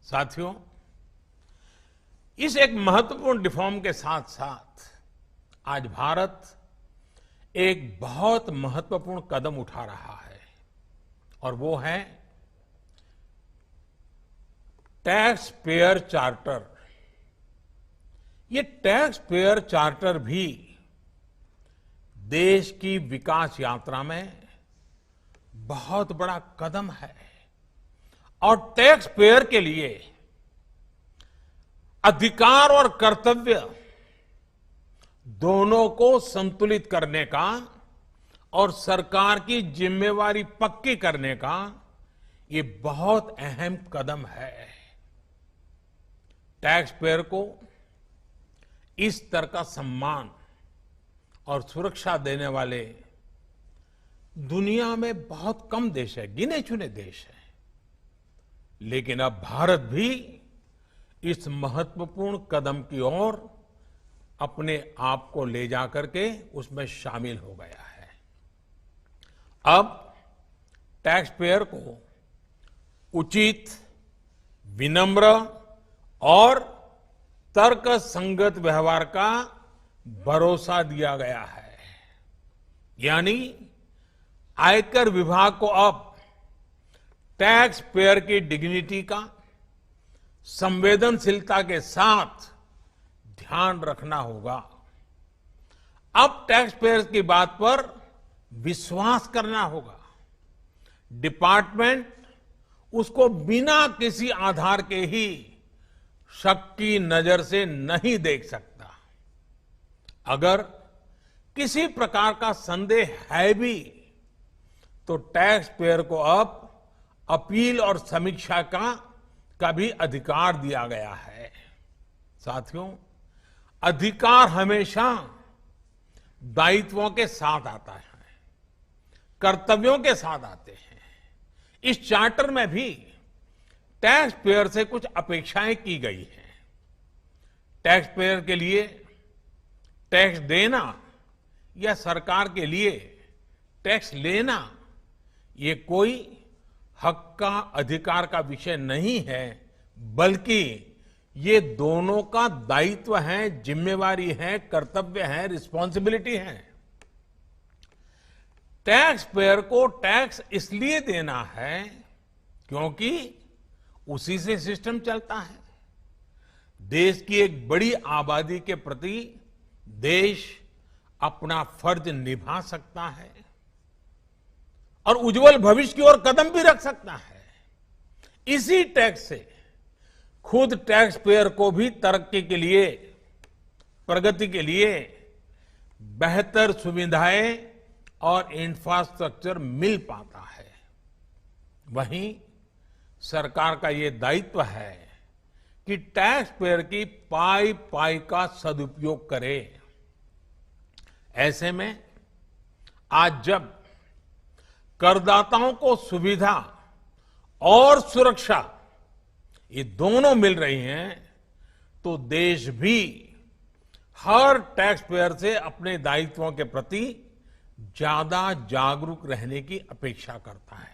साथियों, इस एक महत्वपूर्ण रिफॉर्म के साथ साथ आज भारत एक बहुत महत्वपूर्ण कदम उठा रहा है और वो है टैक्स पेयर चार्टर। ये टैक्स पेयर चार्टर भी देश की विकास यात्रा में बहुत बड़ा कदम है और टैक्स पेयर के लिए अधिकार और कर्तव्य दोनों को संतुलित करने का और सरकार की जिम्मेवारी पक्की करने का ये बहुत अहम कदम है। टैक्स पेयर को इस तरह का सम्मान और सुरक्षा देने वाले दुनिया में बहुत कम देश है, गिने चुने देश हैं। लेकिन अब भारत भी इस महत्वपूर्ण कदम की ओर अपने आप को ले जाकर के उसमें शामिल हो गया है। अब टैक्स पेयर को उचित, विनम्र और तर्क संगत व्यवहार का भरोसा दिया गया है। यानी आयकर विभाग को अब टैक्स पेयर की डिग्निटी का संवेदनशीलता के साथ ध्यान रखना होगा। अब टैक्स पेयर्स की बात पर विश्वास करना होगा। डिपार्टमेंट उसको बिना किसी आधार के ही शक की नजर से नहीं देख सकता। अगर किसी प्रकार का संदेह है भी तो टैक्स पेयर को अब अपील और समीक्षा का भी अधिकार दिया गया है। साथियों, अधिकार हमेशा दायित्वों के साथ आता है, कर्तव्यों के साथ आते हैं। इस चार्टर में भी टैक्स पेयर से कुछ अपेक्षाएं की गई हैं। टैक्स पेयर के लिए टैक्स देना या सरकार के लिए टैक्स लेना ये कोई हक का, अधिकार का विषय नहीं है, बल्कि ये दोनों का दायित्व है, जिम्मेवारी है, कर्तव्य है, रिस्पॉन्सिबिलिटी है। टैक्स पेयर को टैक्स इसलिए देना है क्योंकि उसी से सिस्टम चलता है। देश की एक बड़ी आबादी के प्रति देश अपना फर्ज निभा सकता है और उज्जवल भविष्य की ओर कदम भी रख सकता है। इसी टैक्स से खुद टैक्स पेयर को भी तरक्की के लिए, प्रगति के लिए बेहतर सुविधाएं और इंफ्रास्ट्रक्चर मिल पाता है। वहीं सरकार का ये दायित्व है कि टैक्स पेयर की पाई पाई का सदुपयोग करे। ऐसे में आज जब करदाताओं को सुविधा और सुरक्षा ये दोनों मिल रही हैं, तो देश भी हर टैक्स पेयर से अपने दायित्वों के प्रति ज्यादा जागरूक रहने की अपेक्षा करता है।